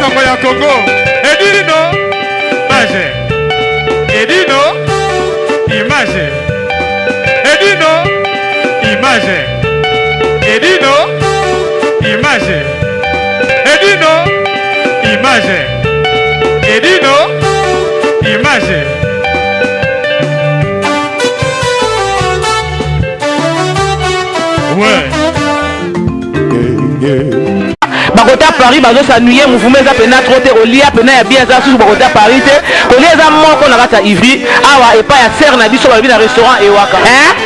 masango ya Congo. Edino, image. Edino, image. Edino, image. Edino, image. Edino, image. Edino, image. Ouais. Bakota Paris bazo s'ennuyer mouvement za pena trop te olia pena ya bien za sous bakota Paris te olia za moko na kata Ivry awa epa ya serre na biso ba restaurant Ewaka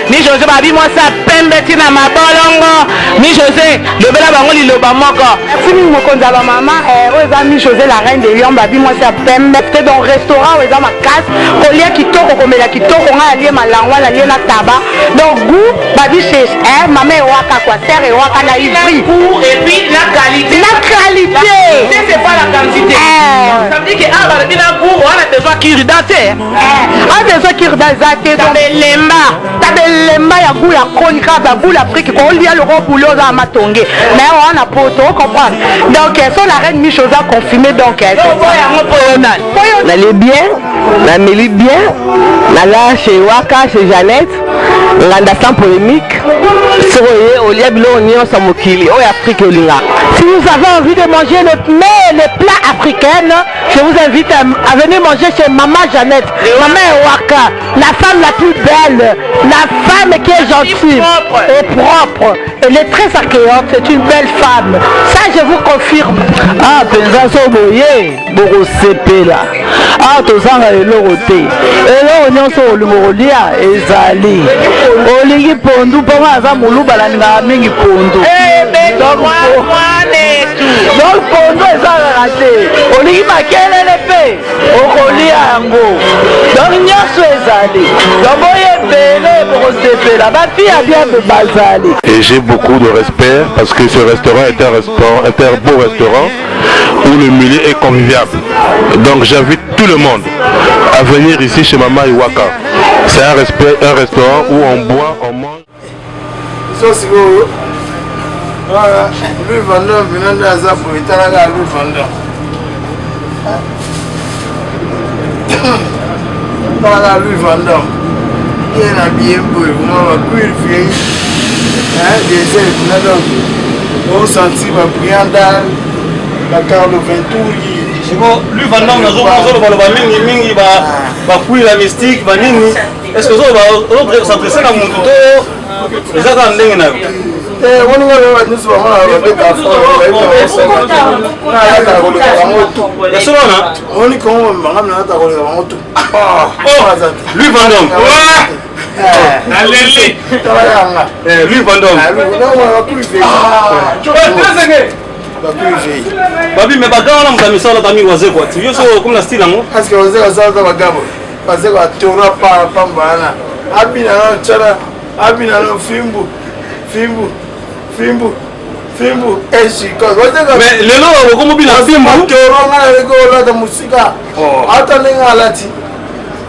ni José babi moi ça pembe tina mabolongo ni José le bela bango liloba moko fini moko nzaba mama oza mi José la reine de Lyon babi moi ça pembe te dans restaurant oza ma casse olia kitoko komela kitoko nga alie malangwa la lie na taba donc goût babi chez maman Ewaka quoi serre Ewaka na Ivry et puis la qualité. La qualité. C'est pas la quantité. Ça veut dire que ah bah bien goût, on a besoin qu'il date. On a besoin qu'il date. T'as des lemba ya goût la chronique, ba goût l'Afrique. Quand on lit le gros boulot dans Matongé. Mais on a pas auto, comprendre. Donc sont la reine Michosa confirmée donc. On allait bien, on mérite bien. Là chez Waka, chez Jeannette, on a sans polémique. Au lieu de l'oignon sans mokili, au Afrique au linga. Si vous avez envie de manger les plats africains, je vous invite à venir manger chez Maman Jeannette, Maman Ewaka, la femme la plus belle, la femme qui est gentille et propre. Elle est très accueillante, c'est une belle femme. Ça, je vous confirme. Ah, pensa boye, boko sepela. Ah, tozanga elorote. Eloro nyonso olimolia ezali. Olingi pondu ponga za mulubala nga mingi pondu. Donc pondu ezala raté. Olingi makelele pe okolia yango. Donc nyonso ezali. Donc boye bele boko sepela. Ba fille bien de bazali. Et j'ai beaucoup de respect parce que ce restaurant est un beau restaurant où le milieu est convivial. Donc j'invite tout le monde à venir ici chez Maman Ewaka. C'est un restaurant où on boit, on mange. Voilà, Louis Vendôme, venant de la ZAP, il est allé à Louis Vendôme. Voilà, Louis Vendôme. Il est habillé pour moi, il vieillit. Des ailes, donc, au senti, ma prianda, la carte de Venturi. C'est bon, Louis Vendôme, nous avons mingi, la mystique, est-ce que vous avez s'adresser à mon tuto? Les gens ont dit on va nous voir avec la foi. On est comme Louis Vendôme. Louis Vendôme. Babi mais bagao na mkamisa la tami wazee kwa tu yoso comme la style ngo parce que wazee wazaza bagabo wazee wa tora pa pambana abina na chara abina na fimbu eshi kwa wazee mais lelo wako mobile fimbu tora ngala lego la musika hata nenga lati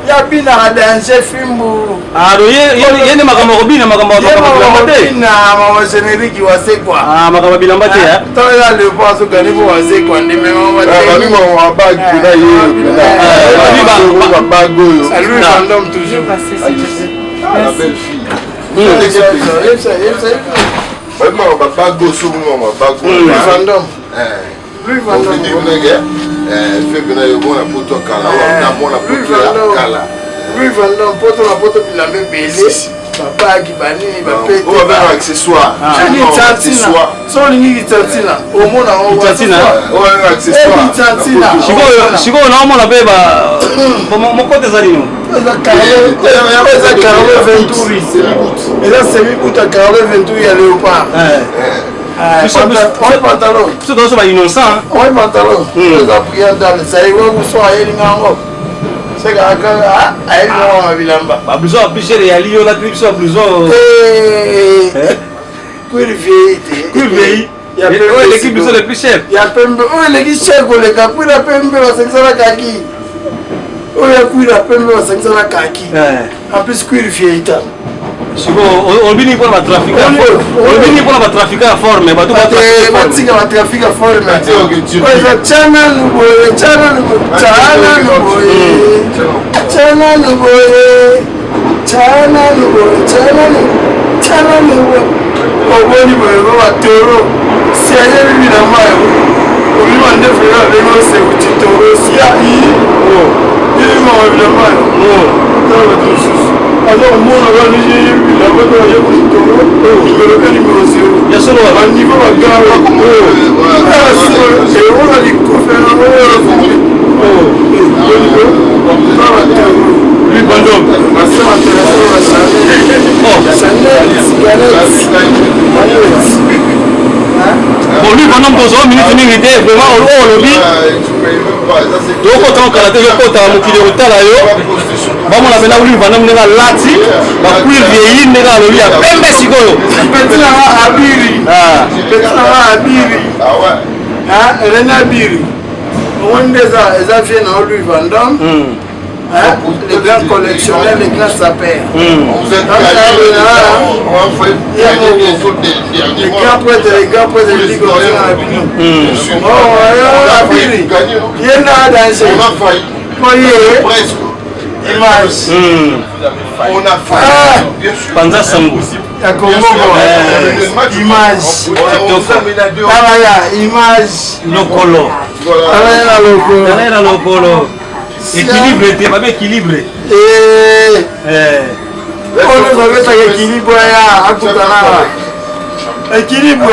ya bina danser fimbu aro yene makambo bina makambo mate na mama générique wase kwa makambo bina mate ya to ya le paso gani bo wase kwa ndime mama mate mimi mwa bag kuna yeye ba bago yo salut Vendôme toujours la belle fille vraiment ba bago so mwa bago Vendôme Louis Vendôme fait que nous avons un poteau kala, on a un poteau kala. Louis Vendôme, poteau la poteau puis la même belé. Papa qui banni, va péter. On va faire un accessoire. Son ligne qui tantina. Au monde on va tantina. On va faire un accessoire. Chico na mo la beba. Mon côté zalino. Ça Carlo Venturi. Et là c'est lui pour ta Carlo Venturi à Léopard. Pantalon. C'est dans ce innocent. Oui, pantalon. Nous avons pris un dame. Ça y est, vous soyez c'est qu'à elle va bilamba. Pas besoin de picher les alliés, la tripe soit besoin. Curveille. Il y a l'équipe besoin le plus cher. Il y a Pembe. Oui, l'équipe chère pour les gars. Puis la Pembe, c'est que ça va kaki. Oui, la Pembe, c'est que ça va kaki. En plus, curveille. olobini mpona batrafica ya forme bato batika batrafic ya forme eza tiana luboye tiana luboye oboni boye batoro siaye bibi na mayo obima ndefela lelo sekutitoro sia ilima wabila mayo alors mon organisé la bonne radio pour tout le numéro 0 il y a solo à niveau à gare et on a dit qu'on fait lui bandom bon lui pendant besoin minute minute vraiment au lobby donc quand on a déjà porté à mokili otala yo bamona pena lui pendant ndeka lati ba kuir vieilli ndeka lobby ya pembe sikoyo petit na abiri ah ouais Rena Abiri on des eza vient na lui vendom les grands collectionneurs, les grands sapeurs. Les grands prêtres, les Ligue il y en a dans ce image. On a fait. Panza Sambo. Image. Image. Lokolo. Lokolo. Équilibré, t'es pas bien équilibré. On nous avait ça équilibre à Koutana. Équilibre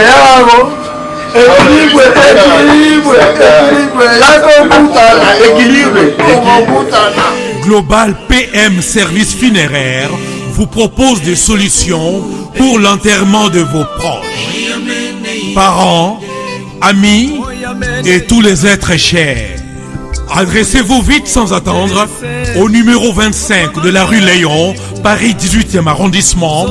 Global PM Service Funéraire vous propose des solutions pour l'enterrement de vos proches, parents, amis et tous les êtres chers. Adressez-vous vite sans attendre au numéro 25 de la rue Léon, Paris 18e arrondissement,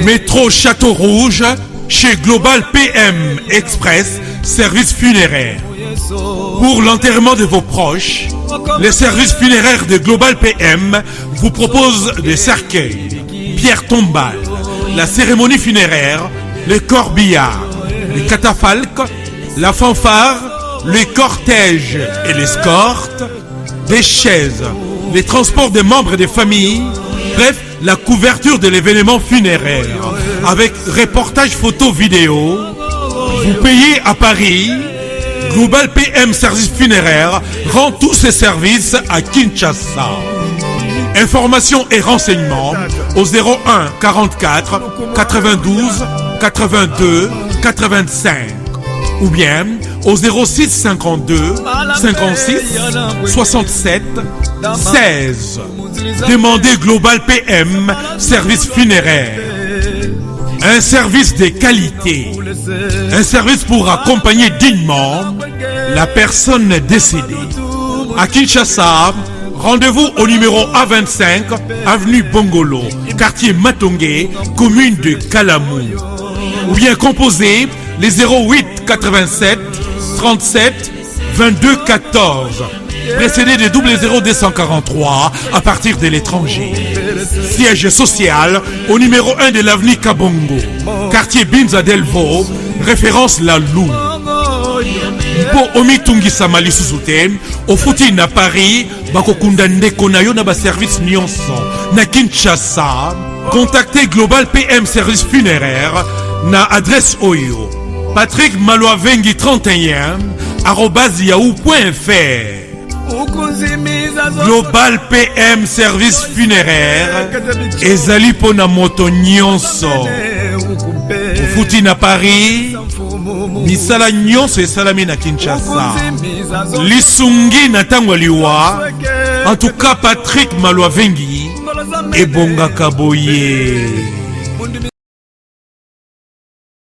métro Château Rouge, chez Global PM Express, service funéraire. Pour l'enterrement de vos proches, les services funéraires de Global PM vous proposent des cercueils, pierres tombales, la cérémonie funéraire, les corbillards, les catafalques, la fanfare, les cortèges et l'escorte, des chaises, les transports des membres des familles, bref, la couverture de l'événement funéraire, avec reportage photo vidéo. Vous payez à Paris. Global PM Service Funéraire rend tous ses services à Kinshasa. Informations et renseignements au 01 44 92 82 85 ou bien au 06 52 56 67 16. Demandez Global PM Service Funéraire. Un service de qualité. Un service pour accompagner dignement la personne décédée. À Kinshasa, rendez-vous au numéro A25, avenue Bongolo, quartier Matongé, commune de Kalamou. Ou bien composez les 08 87 37 22 14, précédé de 00243 à partir de l'étranger. Siège social au numéro 1 de l'avenue Kabongo, quartier Binza Delvo, référence La Lou. Pour omitungisa malisusu te ofuti na Paris bakokunda ndeko na yo na ba service nyonso na Kinshasa. Contactez Global PM Service Funéraire na adresse oyo Patrick Maloavengi 31 @yahoo.fr. Global PM Service Funéraire ezali pona moto nyonso ofuti na Paris. Misala nyonso esalami na Kinshasa lisungi na tango liwa. En tout cas, Patrick Maloavengi ebongaka boye.